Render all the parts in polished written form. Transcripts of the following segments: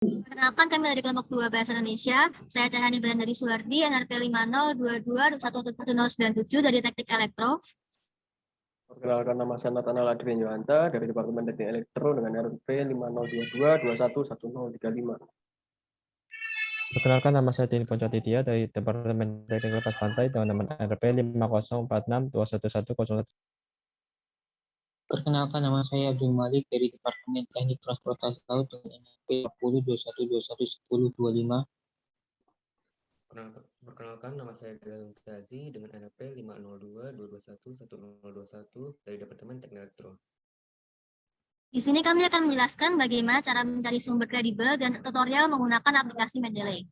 Perkenalkan, kami dari kelompok 2 Bahasa Indonesia. Saya Cahani dari Suwardi, NRP 5022211097 dari Teknik Elektro. Perkenalkan, nama saya Nathanael Adrian Yohanta dari Departemen Teknik Elektro dengan RP 5022211035. Perkenalkan, nama saya Tini Poncatidya dari Departemen Teknik Lepas Pantai dengan nomor RP 5046211001. Perkenalkan, nama saya Abdul Malik dari Departemen Teknik Transportasi Laut dengan NRP 5021211025. Perkenalkan, nama saya Galang Tazi dengan NRP 50222111021 dari Departemen Teknik Elektro. Di sini kami akan menjelaskan bagaimana cara mencari sumber kredibel dan tutorial menggunakan aplikasi Mendeley.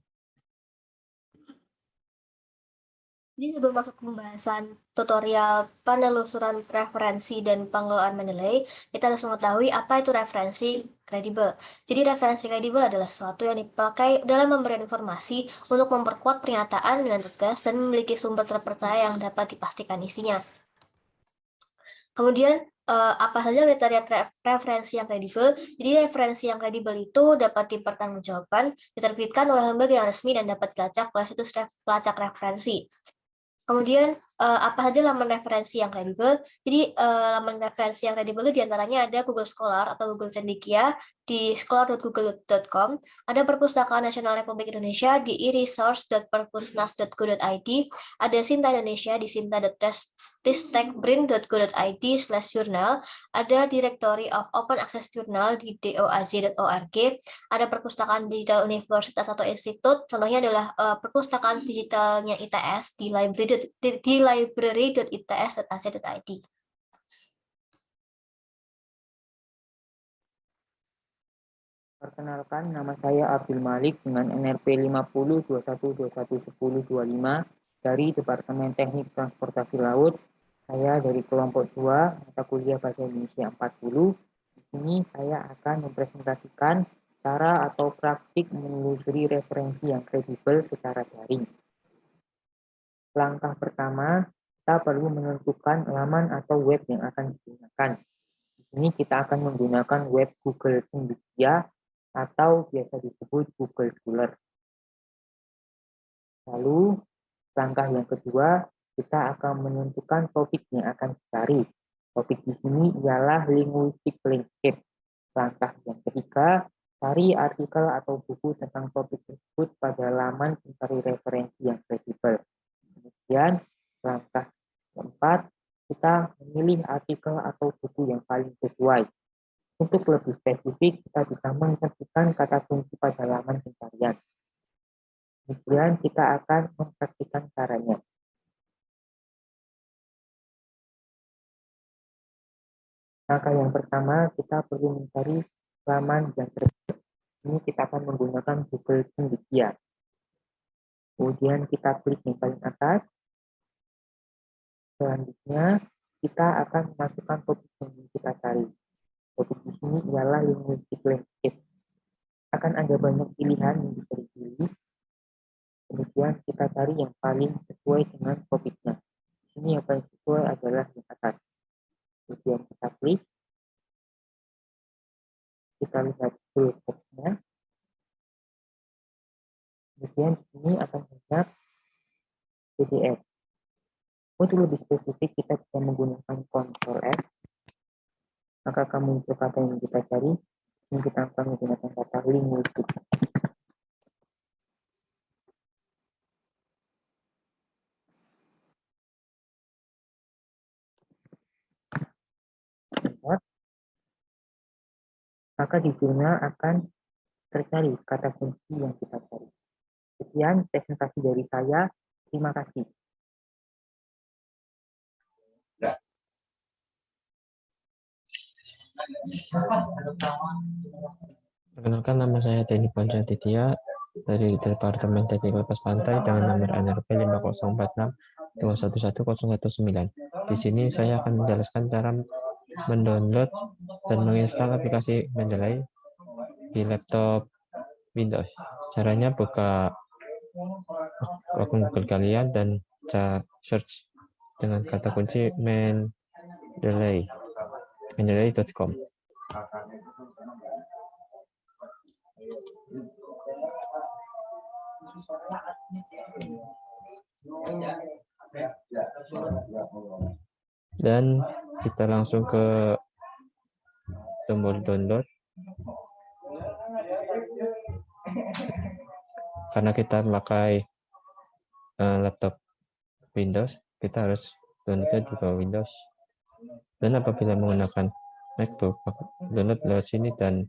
Jadi sebelum masuk ke pembahasan tutorial penelusuran referensi dan pengelolaan Mendeley, kita harus mengetahui apa itu referensi kredibel. Jadi referensi kredibel adalah sesuatu yang dipakai dalam memberikan informasi untuk memperkuat pernyataan dengan tegas dan memiliki sumber terpercaya yang dapat dipastikan isinya. Kemudian, apa saja kriteria referensi yang kredibel? Jadi referensi yang kredibel itu dapat dipertanggungjawabkan, diterbitkan oleh lembaga yang resmi dan dapat dilacak oleh situs pelacak referensi. Kemudian, apa saja laman referensi yang kredibel? Jadi, laman referensi yang kredibel itu diantaranya ada Google Scholar atau Google Cendekia di scholar.google.com, ada Perpustakaan Nasional Republik Indonesia di e-resource.perpusnas.go.id, ada Sinta Indonesia di sinta.ristekbrin.go.id/jurnal, ada Directory of Open Access Journal di doaz.org, ada Perpustakaan Digital Universitas atau Institut, contohnya adalah Perpustakaan Digitalnya ITS di library.its.ac.id. Perkenalkan, nama saya Abdul Malik dengan NRP 5021211025 dari Departemen Teknik Transportasi Laut. Saya dari kelompok 2 mata kuliah Bahasa Indonesia 40. Di sini saya akan mempresentasikan cara atau praktik menelusuri referensi yang kredibel secara daring. Langkah pertama, kita perlu menentukan laman atau web yang akan digunakan. Di sini kita akan menggunakan web Google Cendekia atau biasa disebut Google Scholar. Lalu, langkah yang kedua, kita akan menentukan topik yang akan dicari. Topik di sini ialah linguistic landscape. Langkah yang ketiga, cari artikel atau buku tentang topik tersebut pada laman pencari referensi yang kredibel. Kemudian, langkah keempat, kita memilih artikel atau buku yang paling sesuai. Untuk lebih spesifik, kita bisa mengetikkan kata kunci pada laman pencarian. Kemudian kita akan mempraktikkan caranya. Langkah yang pertama, kita perlu mencari laman yang tersebut. Ini kita akan menggunakan Google Cendekia. Kemudian kita klik yang paling atas. Selanjutnya, kita akan memasukkan topik yang kita cari. Topik di sini ialah linguistic landscape. Akan ada banyak pilihan yang bisa dipilih. Kemudian kita cari yang paling sesuai dengan topiknya. Di sini yang paling sesuai adalah yang atas. Kemudian kita klik. Kita lihat full text-nya. Kemudian di sini akan banyak PDF. Untuk lebih spesifik, kita bisa menggunakan Ctrl F. Maka akan muncul kata yang kita cari. Ini kita akan menggunakan kata linguistic. Maka di jurnal akan tercari kata kunci yang kita cari. Sekian presentasi dari saya. Terima kasih. Perkenalkan, nama saya Tini Poncatidya dari Departemen Teknik Lepas Pantai dengan nomor NRP 5046211019. Di sini saya akan menjelaskan cara mendownload dan menginstal aplikasi Mendeley di laptop Windows. Caranya buka akun Google kalian dan search dengan kata kunci mendeley.com. Dan kita langsung ke tombol download. Karena kita memakai laptop Windows, kita harus downloadnya juga Windows. Dan apabila menggunakan MacBook, download lewat sini dan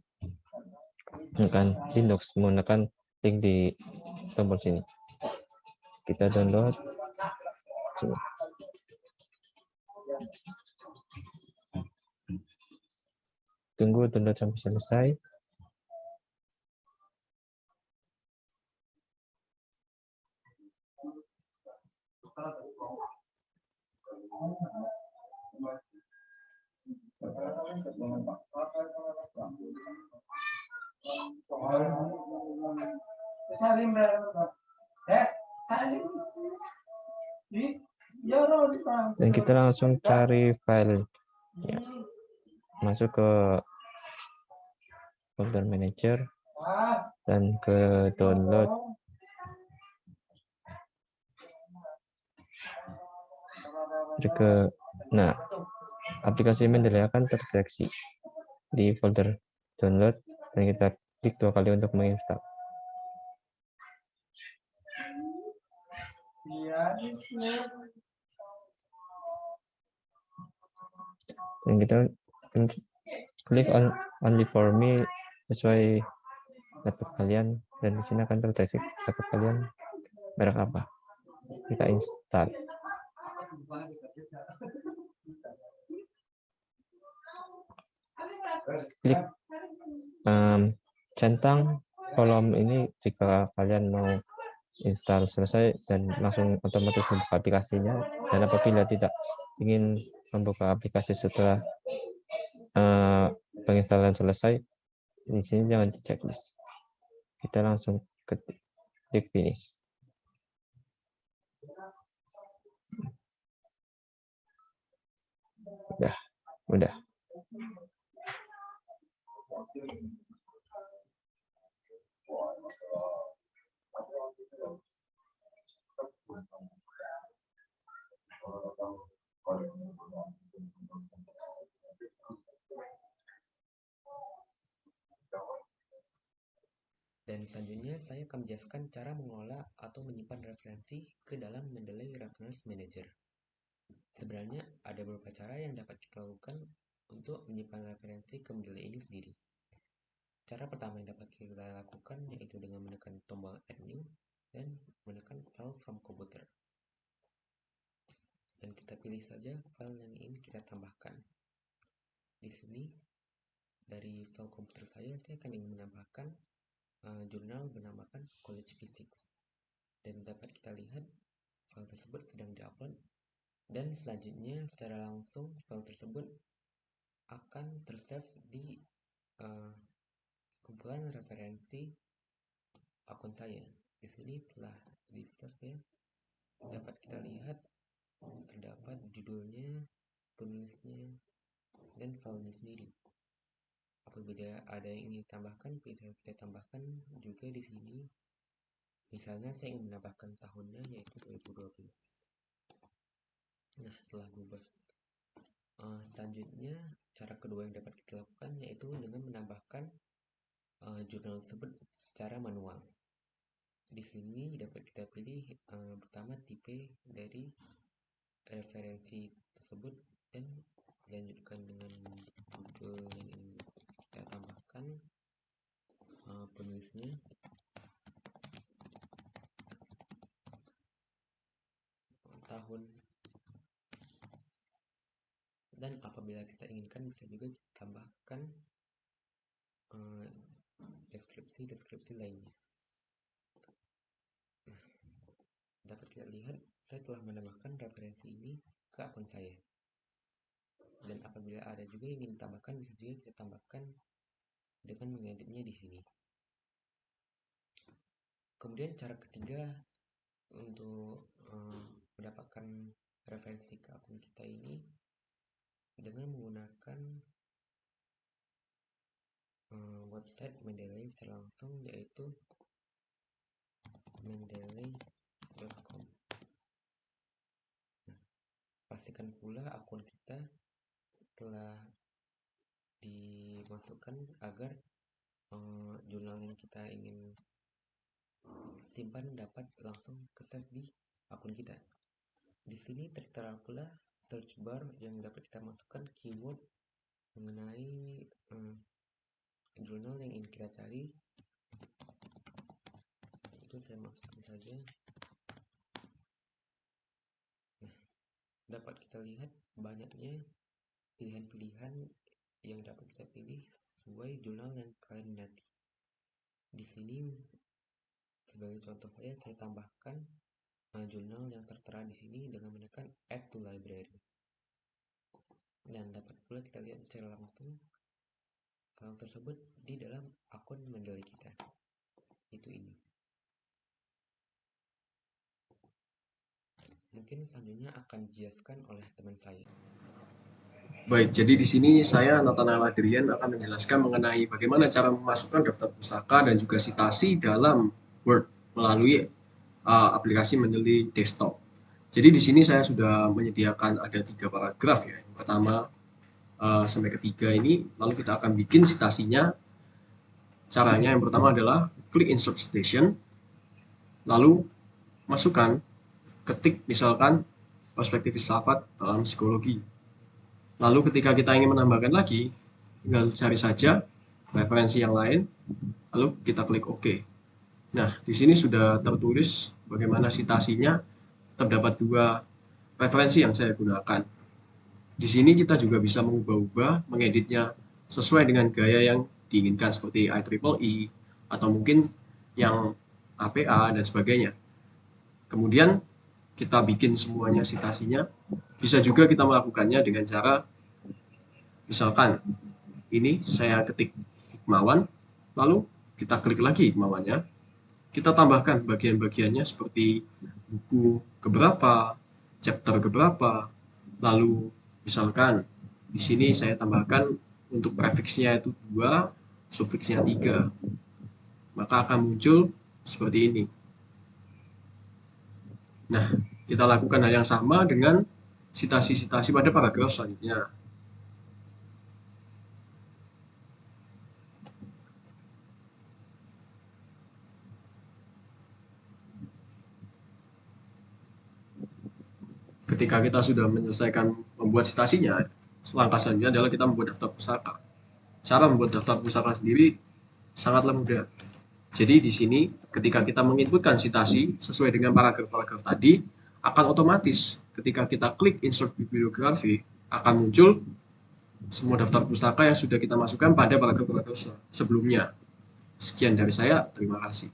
menggunakan Linux, menggunakan link di tombol sini. Kita download sini. Tunggu download sampai selesai. Dan kita langsung cari file. Ya. Masuk ke folder manager dan ke download. Nah, aplikasi Mendeley akan terdeteksi di folder download dan kita klik 2 kali untuk menginstal. Dan kita klik on only for me sesuai laptop kalian, dan di sini akan terdeteksi laptop kalian merek apa. Kita install. Klik centang kolom ini jika kalian mau install selesai dan langsung otomatis membuka aplikasinya. Dan apabila tidak ingin membuka aplikasi setelah penginstalan selesai, di sini jangan di checklist. Kita langsung klik finish. Udah. Dan selanjutnya saya akan menjelaskan cara mengolah atau menyimpan referensi ke dalam Mendeley Reference Manager. Sebenarnya ada beberapa cara yang dapat kita lakukan untuk menyimpan referensi ke Mendeley ini sendiri. Cara pertama yang dapat kita lakukan yaitu dengan menekan tombol Add New dan menekan File from Computer. Dan kita pilih saja file yang ingin kita tambahkan. Di sini dari file komputer saya akan ingin menambahkan jurnal bernamakan College Physics. Dan dapat kita lihat file tersebut sedang diupload, dan selanjutnya secara langsung file tersebut akan tersave di kumpulan referensi akun saya. Di sini telah di-save ya. Dapat kita lihat terdapat judulnya, penulisnya, dan filenya sendiri. Apabila ada yang ingin ditambahkan, bisa kita tambahkan juga di sini. Misalnya saya ingin menambahkan tahunnya yaitu 2012. Nah, telah berubah. Selanjutnya, cara kedua yang dapat kita lakukan yaitu dengan menambahkan jurnal tersebut secara manual. Di sini dapat kita pilih pertama tipe dari referensi tersebut dan dilanjutkan dengan judul yang ingin kita tambahkan, penulisnya, tahun, dan apabila kita inginkan bisa juga kita tambahkan deskripsi lainnya. Nah, dapat kita lihat saya telah menambahkan referensi ini ke akun saya. Dan apabila ada juga yang ingin ditambahkan, bisa juga kita tambahkan dengan mengeditnya di sini. Kemudian cara ketiga untuk mendapatkan referensi ke akun kita ini dengan menggunakan website Mendeley secara langsung, yaitu mendeley.com. Pastikan pula akun kita telah dimasukkan agar jurnal yang kita ingin simpan dapat langsung ke save di akun kita. Di sini tertera pula search bar yang dapat kita masukkan keyword mengenai jurnal yang ingin kita cari. Itu saya masukkan saja. Nah, dapat kita lihat banyaknya pilihan-pilihan yang dapat kita pilih sesuai jurnal yang kalian minati. Di sini sebagai contoh saya tambahkan jurnal yang tertera di sini dengan menekan Add to Library. Dan dapat pula kita lihat secara langsung file tersebut di dalam akun Mendeley kita. Itu ini. Mungkin selanjutnya akan dijelaskan oleh teman saya. Baik, jadi di sini saya Nathanael Adrian akan menjelaskan mengenai bagaimana cara memasukkan daftar pusaka dan juga citasi dalam Word melalui aplikasi Mendeley Desktop. Jadi di sini saya sudah menyediakan ada 3 paragraf ya. Yang pertama sampai ketiga ini, lalu kita akan bikin citasinya. Caranya yang pertama adalah klik Insert Citation, lalu masukkan, ketik misalkan perspektif filsafat dalam psikologi. Lalu ketika kita ingin menambahkan lagi, tinggal cari saja referensi yang lain, lalu kita klik OK. Nah, di sini sudah tertulis bagaimana citasinya. Terdapat 2 referensi yang saya gunakan. Di sini kita juga bisa mengubah-ubah, mengeditnya sesuai dengan gaya yang diinginkan, seperti IEEE atau mungkin yang APA dan sebagainya. Kemudian kita bikin semuanya citasinya. Bisa juga kita melakukannya dengan cara, misalkan ini saya ketik Hikmawan, lalu kita klik lagi Hikmawannya, kita tambahkan bagian-bagiannya seperti buku keberapa, chapter keberapa, lalu misalkan di sini saya tambahkan untuk prefiksnya itu 2, sufiksnya 3, maka akan muncul seperti ini. Nah, kita lakukan hal yang sama dengan citasi-citasi pada paragraf selanjutnya. Ketika kita sudah menyelesaikan membuat citasinya, langkah selanjutnya adalah kita membuat daftar pusaka. Cara membuat daftar pusaka sendiri sangatlah mudah. Jadi di sini ketika kita menginputkan citasi sesuai dengan paragraf-paragraf tadi, akan otomatis ketika kita klik insert bibliografi akan muncul semua daftar pustaka yang sudah kita masukkan pada paragraf-paragraf sebelumnya. Sekian dari saya, terima kasih.